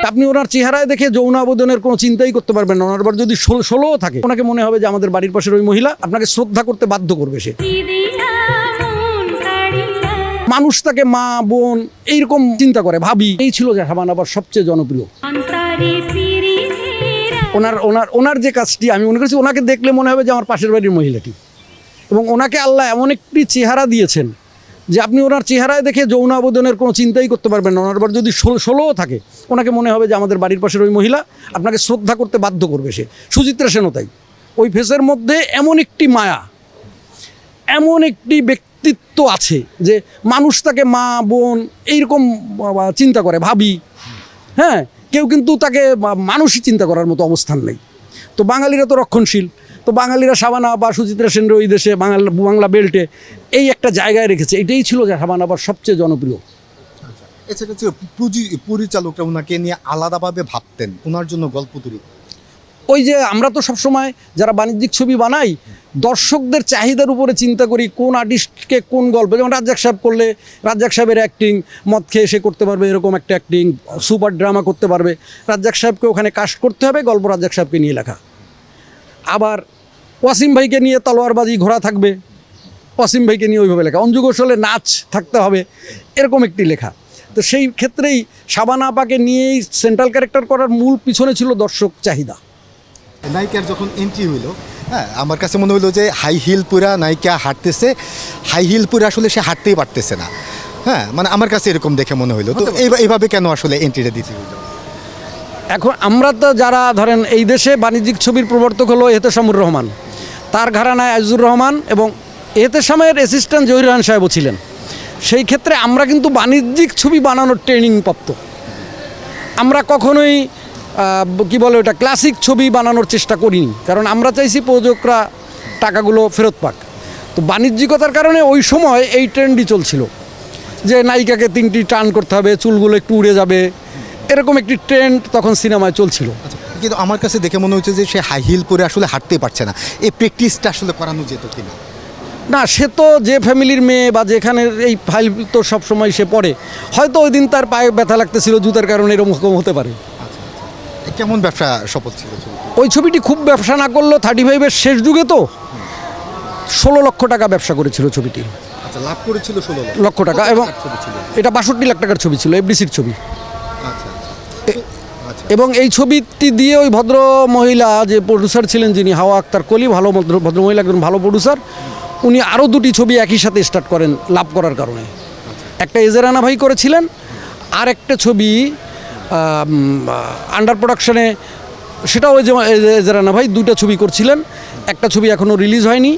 আপনি ওনার চেহারায় দেখে যৌন আবেদনের কোনো চিন্তাই করতে পারবেন না। ওনার বার যদি 16 থাকে, ওনাকে মনে হবে যে আমাদের বাড়ির পাশের ওই মহিলা, আপনাকে শ্রদ্ধা করতে বাধ্য করবে সে। মানুষ তাকে মা বোন এইরকম চিন্তা করে, ভাবি। এই ছিল শাবানা আপার সবচেয়ে জনপ্রিয়। ওনার যে কাজটি আমি মনে করছি, ওনাকে দেখলে মনে হবে যে আমার পাশের বাড়ির মহিলাটি। এবং ওনাকে আল্লাহ এমন একটি চেহারা দিয়েছেন যে আপনি ওনার চেহারায় দেখে যৌন আবেদনের কোনো চিন্তাই করতে পারবেন না। ওনার বার যদি 16 থাকে, ওনাকে মনে হবে যে আমাদের বাড়ির পাশের ওই মহিলা, আপনাকে শ্রদ্ধা করতে বাধ্য করবে সে। সুচিত্রা সেনও তাই। ওই ফেসের মধ্যে এমন একটি মায়া, এমন একটি ব্যক্তিত্ব আছে যে মানুষ তাকে মা বোন এইরকম চিন্তা করে, ভাবি। হ্যাঁ, কেউ কিন্তু তাকে মানুষই চিন্তা করার মতো অবস্থান নেই। তো বাঙালিরা তো রক্ষণশীল। তো বাঙালিরা শাবানা বা সুচিত্রা সেনের ওই দেশে বাংলা বেল্টে এই একটা জায়গায় রেখেছে। এটাই ছিল শাবানা আপার সবচেয়ে জনপ্রিয়। এছাড়া পরিচালকরা ওনাকে নিয়ে আলাদাভাবে ভাবতেন, ওনার জন্য গল্প তৈরি। ওই যে আমরা তো সবসময় যারা বাণিজ্যিক ছবি বানাই, দর্শকদের চাহিদার উপরে চিন্তা করি কোন আর্টিস্টকে কোন গল্প। যেমন রাজ্জাক সাহেব করলে রাজ্জাক সাহেবের অ্যাক্টিং, মদ খেয়ে সে করতে পারবে এরকম একটা অ্যাক্টিং, সুপার ড্রামা করতে পারবে। রাজ্জাক সাহেবকে ওখানে কাস্ট করতে হবে, গল্প রাজ্জাক সাহেবকে নিয়ে লেখা। আবার ওয়াসিম ভাইকে নিয়ে তলোয়ারবাজি ঘোরা থাকবে, ওয়াসিম ভাইকে নিয়ে ওইভাবে লেখা। অঞ্জু ঘোষালের নাচ থাকতে হবে, এরকম একটি লেখা। তো সেই ক্ষেত্রেই শাবানা আপাকে নিয়েই সেন্ট্রাল ক্যারেক্টার করার মূল পিছনে ছিল দর্শক চাহিদা। নায়িকার যখন এন্ট্রি হইলো, হ্যাঁ, আমার কাছে মনে হলো যে হাই হিল পুরা নায়িকা হাঁটতেছে, হাই হিল পুরা আসলে সে হাঁটতেই পারতেছে না। হ্যাঁ, মানে আমার কাছে এরকম দেখে মনে হইলো। তো এইভাবে কেন আসলে এন্ট্রিটা দিতে হইলো? এখন আমরা তো যারা ধরেন এই দেশে বাণিজ্যিক ছবির প্রবর্তক হলো এহতেশামুর রহমান, তার ঘরানায় আজিজুর রহমান এবং এহতেশামের অ্যাসিস্ট্যান্ট জহির রায়হান সাহেবও ছিলেন। সেই ক্ষেত্রে আমরা কিন্তু বাণিজ্যিক ছবি বানানোর ট্রেনিং প্রাপ্ত। আমরা কখনোই কি বলে ওটা ক্লাসিক ছবি বানানোর চেষ্টা করিনি, কারণ আমরা চাইছি প্রযোজকরা টাকাগুলো ফেরত পাক। তো বাণিজ্যিকতার কারণে ওই সময় এই ট্রেন্ডই চলছিল যে নায়িকাকে 3টি টার্ন করতে হবে, চুলগুলো একটু উড়ে যাবে, এরকম একটি ট্রেন্ড তখন সিনেমায় চলছিল। কিন্তু আমার কাছে দেখে মনে হচ্ছে যে সে হাই হিল পরে আসলে হাঁটতেই পারছে না। এই প্র্যাকটিসটা আসলে করানো যেত কিনা? না, সে তো যে ফ্যামিলির মেয়ে বা যেখানে এই ফাইল তো সবসময় সে পড়ে, হয়তো ওই দিন তার পায়ে ব্যথা লাগতেছিল জুতার কারণে, এরকম হতে পারে। কেমন ব্যবসা সফল ছিল ওই ছবিটি? খুব ব্যবসা না করলেও 35-এর শেষ যুগে তো 16 লক্ষ টাকা ব্যবসা করেছিল ছবিটি। আচ্ছা, লাভ করেছিল 16 লক্ষ টাকা। এবং এটা 62 লাখ টাকার ছবি ছিল, এফডিসির ছবি। এবং এই ছবিটি দিয়ে ওই ভদ্র মহিলা যে প্রডিউসার ছিলেন, যিনি হাওয়া আক্তার কলি, ভালো ভদ্র মহিলা, একজন ভালো প্রডিউসার, উনি আরও 2টি ছবি একই সাথে স্টার্ট করেন লাভ করার কারণে। একটা এজরানা ভাই করেছিলেন, আর একটা ছবি আন্ডার প্রোডাকশনে, সেটাও ওই যে এজরানা ভাই 2টা ছবি করছিলেন। একটা ছবি এখনও রিলিজ হয়নি,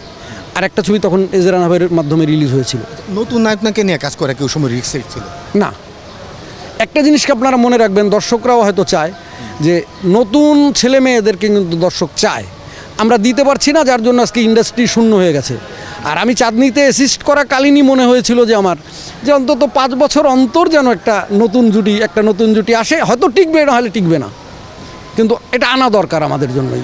আর একটা ছবি তখন এজরানা ভাইয়ের মাধ্যমে রিলিজ হয়েছিল। নতুন নায়কনাকে নিয়ে কাজ করা কেউ সময় রিস্ক ছিল না। একটা জিনিসকে আপনারা মনে রাখবেন, দর্শকরাও হয়তো চায় যে নতুন ছেলে মেয়েদেরকে কিন্তু দর্শক চায়, আমরা দিতে পারছি না, যার জন্য আজকে ইন্ডাস্ট্রি শূন্য হয়ে গেছে। আর আমি চাঁদনিতে অ্যাসিস্ট করা কালীনই মনে হয়েছিল যে আমার যে অন্তত 5 বছর অন্তর যেন একটা নতুন জুটি আসে, হয়তো টিকবে, না হলে টিকবে না, কিন্তু এটা আনা দরকার আমাদের জন্যই।